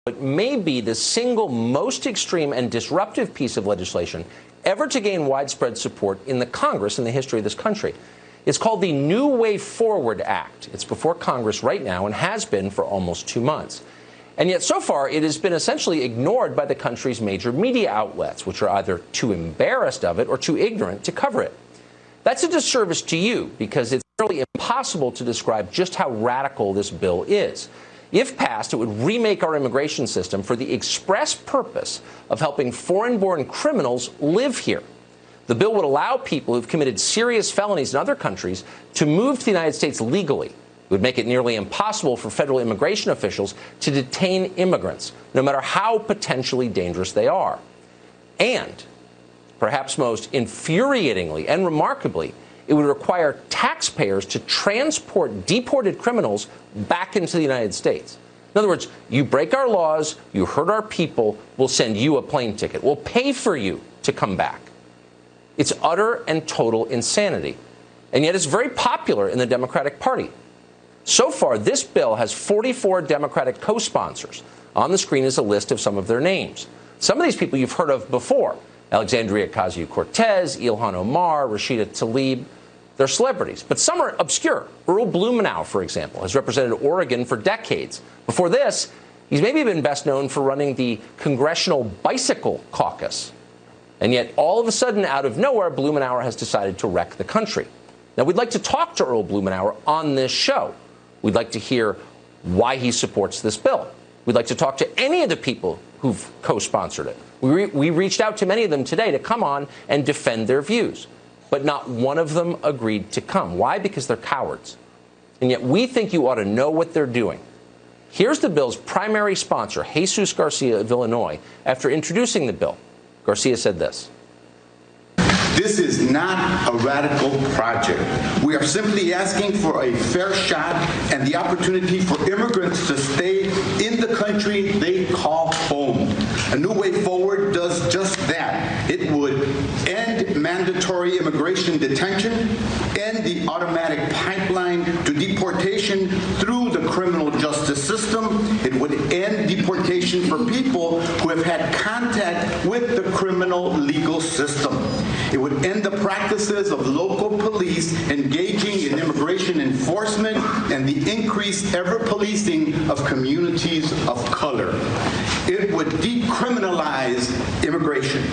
It may be the single most extreme and disruptive piece of legislation ever to gain widespread support in the Congress in the history of this country. It's called the New Way Forward Act. It's before Congress right now and has been for almost 2 months. And yet so far it has been essentially ignored by the country's major media outlets, which are either too embarrassed of it or too ignorant to cover it. That's a disservice to you because it's really impossible to describe just how radical this bill is. If passed, it would remake our immigration system for the express purpose of helping foreign-born criminals live here. The bill would allow people who've committed serious felonies in other countries to move to the United States legally. It would make it nearly impossible for federal immigration officials to detain immigrants, no matter how potentially dangerous they are. And, perhaps most infuriatingly and remarkably, it would require taxpayers to transport deported criminals back into the United States. In other words, you break our laws, you hurt our people, we'll send you a plane ticket. We'll pay for you to come back. It's utter and total insanity. And yet it's very popular in the Democratic Party. So far, this bill has 44 Democratic co-sponsors. On the screen is a list of some of their names. Some of these people you've heard of before. Alexandria Ocasio-Cortez, Ilhan Omar, Rashida Tlaib. They're celebrities, but some are obscure. Earl Blumenauer, for example, has represented Oregon for decades. Before this, he's maybe been best known for running the Congressional Bicycle Caucus. And yet, all of a sudden, out of nowhere, Blumenauer has decided to wreck the country. Now, we'd like to talk to Earl Blumenauer on this show. We'd like to hear why he supports this bill. We'd like to talk to any of the people who've co-sponsored it. We reached out to many of them today to come on and defend their views. But not one of them agreed to come. Why? Because they're cowards. And yet we think you ought to know what they're doing. Here's the bill's primary sponsor, Jesus Garcia of Illinois, after introducing the bill. Garcia said this. This is not a radical project. We are simply asking for a fair shot and the opportunity for immigrants to stay in the country they call home. A New Way Forward does just that. It would end mandatory immigration detention, end the automatic pipeline to deportation through the criminal justice system. It would end deportation for people who have had contact with the criminal legal system. It would end the practices of local police engaging in immigration enforcement and the increased ever-policing of communities of color. It would decriminalize immigration.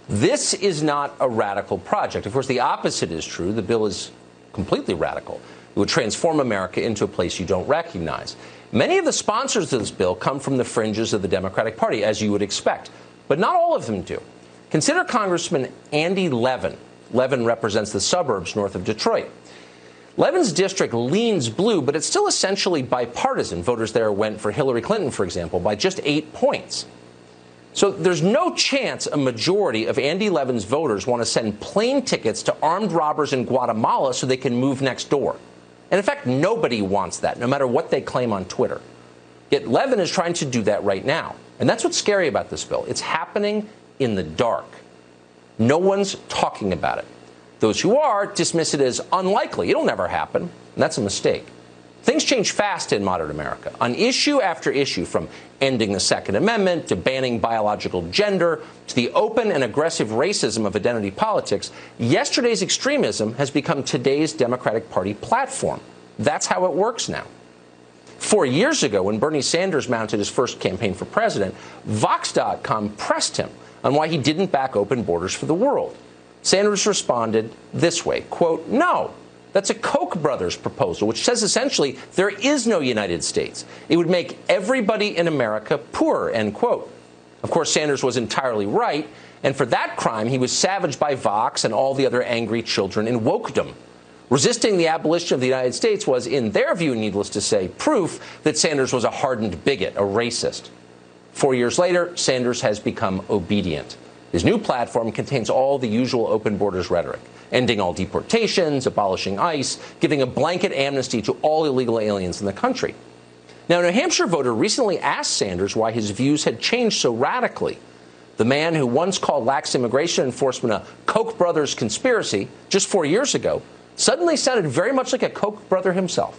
This is not a radical project. Of course, the opposite is true. The bill is completely radical. It would transform America into a place you don't recognize. Many of the sponsors of this bill come from the fringes of the Democratic Party, as you would expect, but not all of them do. Consider Congressman Andy Levin. Levin represents the suburbs north of Detroit. Levin's district leans blue, but it's still essentially bipartisan. Voters there went for Hillary Clinton, for example, by just 8 points. So there's no chance a majority of Andy Levin's voters want to send plane tickets to armed robbers in Guatemala so they can move next door. And in fact, nobody wants that, no matter what they claim on Twitter. Yet Levin is trying to do that right now. And that's what's scary about this bill. It's happening in the dark. No one's talking about it. Those who are dismiss it as unlikely. It'll never happen. And that's a mistake. Things change fast in modern America. On issue after issue, from ending the Second Amendment to banning biological gender to the open and aggressive racism of identity politics, yesterday's extremism has become today's Democratic Party platform. That's how it works now. 4 years ago, when Bernie Sanders mounted his first campaign for president, Vox.com pressed him on why he didn't back open borders for the world. Sanders responded this way, quote, "No, that's a Koch brothers proposal, which says essentially there is no United States. It would make everybody in America poorer," end quote. Of course, Sanders was entirely right, and for that crime, he was savaged by Vox and all the other angry children in wokedom. Resisting the abolition of the United States was, in their view, needless to say, proof that Sanders was a hardened bigot, a racist. 4 years later, Sanders has become obedient. His new platform contains all the usual open borders rhetoric, ending all deportations, abolishing ICE, giving a blanket amnesty to all illegal aliens in the country. Now, a New Hampshire voter recently asked Sanders why his views had changed so radically. The man who once called lax immigration enforcement a Koch brothers conspiracy just 4 years ago suddenly sounded very much like a Koch brother himself.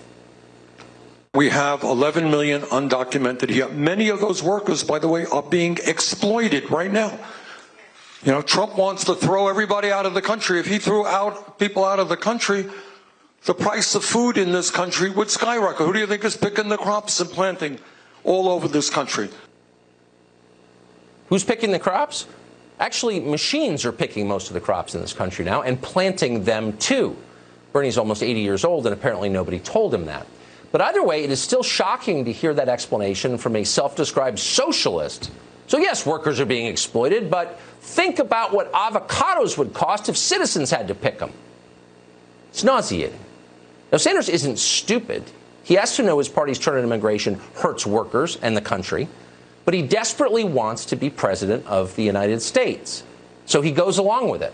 We have 11 million undocumented here. Many of those workers, by the way, are being exploited right now. You know, Trump wants to throw everybody out of the country. If he threw out people out of the country, the price of food in this country would skyrocket. Who do you think is picking the crops and planting all over this country? Who's picking the crops? Actually, machines are picking most of the crops in this country now and planting them too. Bernie's almost 80 years old, and apparently nobody told him that. But either way, it is still shocking to hear that explanation from a self-described socialist. So yes, workers are being exploited, but think about what avocados would cost if citizens had to pick them. It's nauseating. Now, Sanders isn't stupid. He has to know his party's turn on immigration hurts workers and the country, but he desperately wants to be president of the United States. So he goes along with it.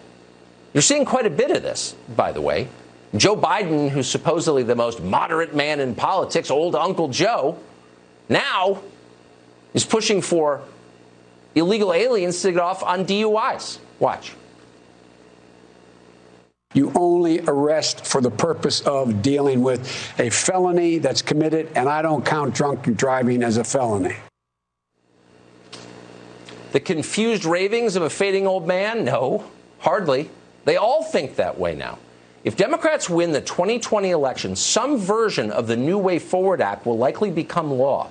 You're seeing quite a bit of this, by the way. Joe Biden, who's supposedly the most moderate man in politics, old Uncle Joe, now is pushing for illegal aliens to get off on DUIs. Watch. You only arrest for the purpose of dealing with a felony that's committed, and I don't count drunk driving as a felony. The confused ravings of a fading old man? No, hardly. They all think that way now. If Democrats win the 2020 election, some version of the New Way Forward Act will likely become law.